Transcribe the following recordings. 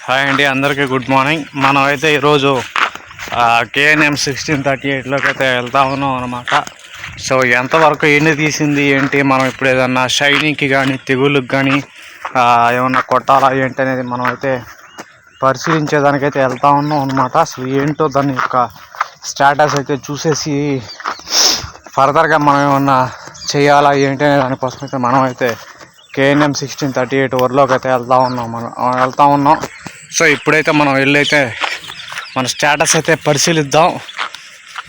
Hi అండి, అందరికీ good morning. మనం అయితే ఈరోజు KNM 1638లోకి అయితే వెళ్తా ఉన్నాం అనమాట. సో ఎంతవరకు ఎన్ని తీసింది ఏంటి, మనం ఇప్పుడు ఏదన్నా షైనింగ్కి కానీ తెగుళ్ళకి కానీ ఏమన్నా కొట్టాలా ఏంటి అనేది మనం అయితే పరిశీలించేదానికైతే వెళ్తా ఉన్నాం అనమాట. అసలు ఏంటో దాని యొక్క స్టేటస్ అయితే చూసేసి ఫర్దర్గా మనం ఏమన్నా చేయాలా ఏంటి అనే దానికోసం అయితే మనం అయితే KNM 1638 వరలోకి అయితే వెళ్తా ఉన్నాం. సో ఇప్పుడైతే మనం వెళ్ళైతే మన స్టేటస్ అయితే పరిశీలిద్దాం.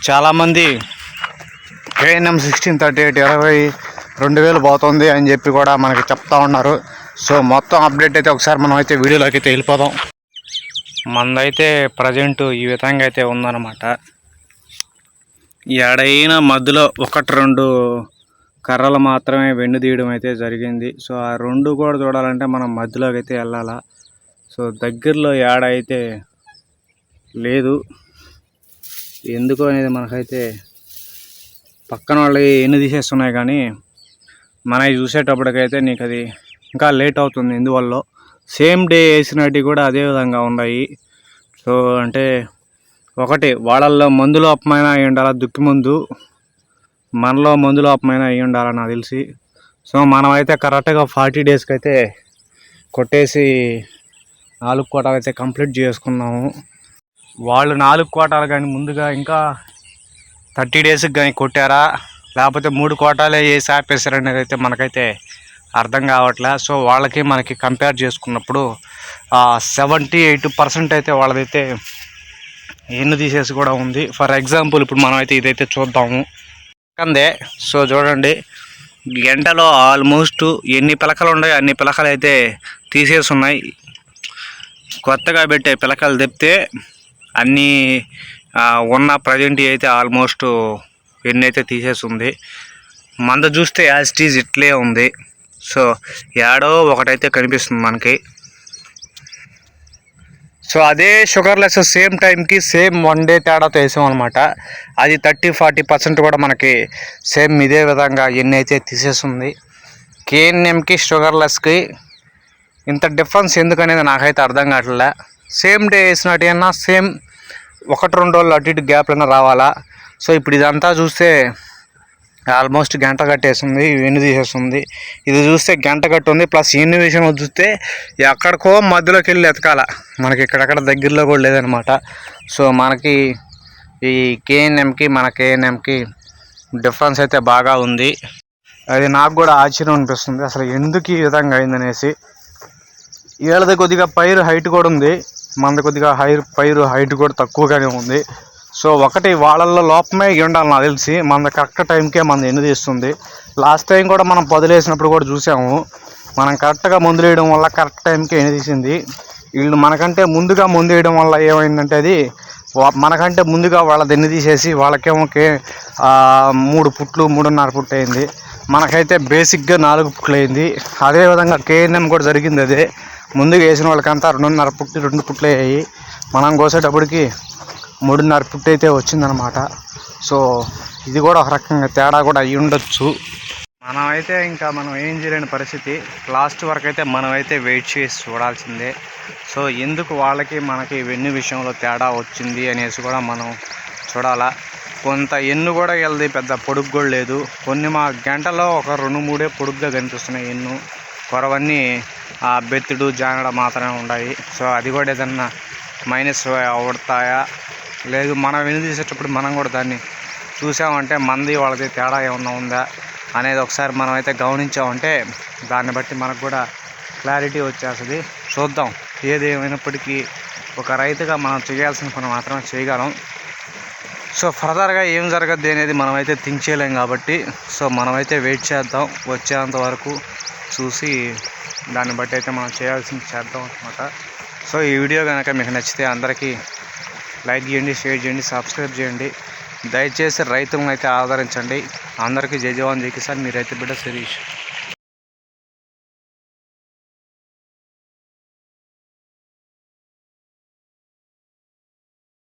చాలామంది KNM 1638 22,000 పోతుంది అని చెప్పి కూడా మనకి చెప్తా ఉన్నారు. సో మొత్తం అప్డేట్ అయితే ఒకసారి మనం అయితే వీడియోలోకి అయితే వెళ్ళిపోదాం. మనదైతే ప్రజెంట్ ఈ విధంగా అయితే ఉందన్నమాట. ఎడైనా మధ్యలో 1-2 కర్రలు మాత్రమే వెన్ను తీయడం అయితే జరిగింది. సో ఆ 2 కూడా చూడాలంటే మనం మధ్యలోకి అయితే వెళ్ళాలా. సో దగ్గరలో ఏడ అయితే లేదు, ఎందుకు అనేది మనకైతే పక్కన వాళ్ళవి ఎన్ని తీసేస్తున్నాయి, కానీ మనవి చూసేటప్పటికైతే నీకు అది ఇంకా లేట్ అవుతుంది. ఎందువల్ల సేమ్ డే వేసినట్టు కూడా అదే విధంగా ఉన్నాయి. సో అంటే ఒకటి వాళ్ళల్లో మందు లోపమైనా అయి ఉండాలా, దుక్కి ముందు మనలో మందు లోపమైనా అయి ఉండాలా నాకు తెలిసి. సో మనమైతే కరెక్ట్గా 40 డేస్కి అయితే కొట్టేసి 4 కోటాలు అయితే కంప్లీట్ చేసుకున్నాము. వాళ్ళు 4 కోటాలు కానీ ముందుగా ఇంకా 30 డేస్కి కానీ కొట్టారా, లేకపోతే 3 కోటాలే వేసి ఆపేశారనేది అయితే మనకైతే అర్థం కావట్లే. సో వాళ్ళకి మనకి కంపేర్ చేసుకున్నప్పుడు 78% అయితే వాళ్ళదైతే ఎన్ను తీసేసి కూడా ఉంది. ఫర్ ఎగ్జాంపుల్ ఇప్పుడు మనం అయితే ఇదైతే చూద్దాము అందే. సో చూడండి, గంటలో ఆల్మోస్ట్ ఎన్ని పిలకలు ఉన్నాయో అన్ని పిలకలు అయితే తీసేసి ఉన్నాయి. కొత్తగా పెట్టే పిలకలు తెప్పితే అన్నీ ఉన్న ప్రజెంట్ అయితే ఆల్మోస్ట్ ఎన్ని అయితే తీసేసి ఉంది. మంద చూస్తే యాజ్ ఇట్ ఈజ్ ఇట్లే ఉంది. సో ఏడో ఒకటైతే కనిపిస్తుంది మనకి. సో అదే షుగర్లెస్ సేమ్ టైంకి సేమ్ 1 డే తేడాతో వేసాం అనమాట. అది 30-40% కూడా మనకి సేమ్ ఇదే విధంగా ఎన్ని అయితే తీసేస్తుంది. KNMకి షుగర్లెస్కి ఇంత డిఫరెన్స్ ఎందుకనేది నాకైతే అర్థం కావట్లే. సేమ్ డే వేసినట్టు అయినా సేమ్ 1-2 రోజులు అటు ఇటు గ్యాప్లైనా రావాలా. సో ఇప్పుడు ఇదంతా చూస్తే ఆల్మోస్ట్ గంట కట్టేస్తుంది, ఎన్ని తీసేస్తుంది. ఇది చూస్తే గంట కట్టు ఉంది, ప్లస్ ఎన్ని విషయం చూస్తే ఎక్కడికో మధ్యలోకి వెళ్ళి ఎతకాల, మనకి ఇక్కడక్కడ దగ్గరలో కూడా లేదనమాట. సో మనకి ఈ KNMకి డిఫరెన్స్ అయితే బాగా ఉంది. అది నాకు కూడా ఆశ్చర్యం అనిపిస్తుంది, అసలు ఎందుకు ఈ విధంగా అయిందనేసి. వీళ్ళది కొద్దిగా పైరు హైట్ కూడా ఉంది, మనది కొద్దిగా పైరు హైట్ కూడా తక్కువగానే ఉంది. సో ఒకటి వాళ్ళల్లో లోపమే ఉండాలి నాకు తెలిసి. మన కరెక్ట్ టైంకే మన ఎన్ని తీస్తుంది. లాస్ట్ టైం కూడా మనం పొదిలేసినప్పుడు కూడా చూసాము, మనం కరెక్ట్గా మందులు వేయడం వల్ల కరెక్ట్ టైంకి ఎన్ని తీసింది. వీళ్ళు మనకంటే ముందుగా మందు వేయడం వల్ల ఏమైందంటే అది మనకంటే ముందుగా వాళ్ళది ఎన్ని తీసేసి వాళ్ళకేమో 3 పుట్లు 3.5 పుట్లు అయింది. మనకైతే బేసిక్గా 4 పుట్లు అయింది. అదేవిధంగా KNM కూడా జరిగింది అదే. ముందుగా వేసిన వాళ్ళకంతా 2.5 పుట్లు 2 పుట్లు అయ్యాయి. మనం కోసేటప్పటికి 3.5 పుట్టు అయితే వచ్చిందనమాట. సో ఇది కూడా ఒక రకంగా తేడా కూడా అయ్యి ఉండొచ్చు. మనమైతే ఇంకా మనం ఏం చేయలేని పరిస్థితి. లాస్ట్ వరకు అయితే మనమైతే వెయిట్ చేసి చూడాల్సిందే. సో ఎందుకు వాళ్ళకి మనకి వెన్ను విషయంలో తేడా వచ్చింది అనేసి కూడా మనం చూడాలా. కొంత ఎన్ను కూడా వెళ్ళదు, పెద్ద పొడుగు కూడా లేదు. కొన్ని మా గంటలో ఒక 2-3 పొడుగ్గా కనిపిస్తున్నాయి ఎన్ను. కొరవన్నీ బెత్తుడు జానడ మాత్రమే ఉన్నాయి. సో అది కూడా ఏదన్నా మైనస్ అవుతాయా లేదు, మనం వెన్ను తీసేటప్పుడు మనం కూడా దాన్ని చూసామంటే మంది వాళ్ళది తేడా ఏమన్నా ఉందా అనేది ఒకసారి మనం అయితే గమనించామంటే దాన్ని బట్టి మనకు కూడా క్లారిటీ వచ్చేస్తుంది. చూద్దాం, ఏది ఏమైనప్పటికీ ఒక రైతుగా మనం చేయాల్సిన పని మాత్రమే చేయగలం. సో ఫర్దర్గా ఏం జరగద్ది అనేది మనమైతే థింక్ చేయలేం కాబట్టి సో మనమైతే వెయిట్ చేద్దాం. వచ్చేంత వరకు చూసి దాన్ని బట్టి అయితే మనం చేయాల్సింది చేద్దాం అనమాట. సో ఈ వీడియో కనుక మీకు నచ్చితే అందరికీ లైక్ చేయండి, షేర్ చేయండి, సబ్స్క్రైబ్ చేయండి. దయచేసి రైతులను అయితే ఆదరించండి. అందరికీ జై జవాన్ జై కిసాన్. మీ రైతు బిడ్డ శిరీష్.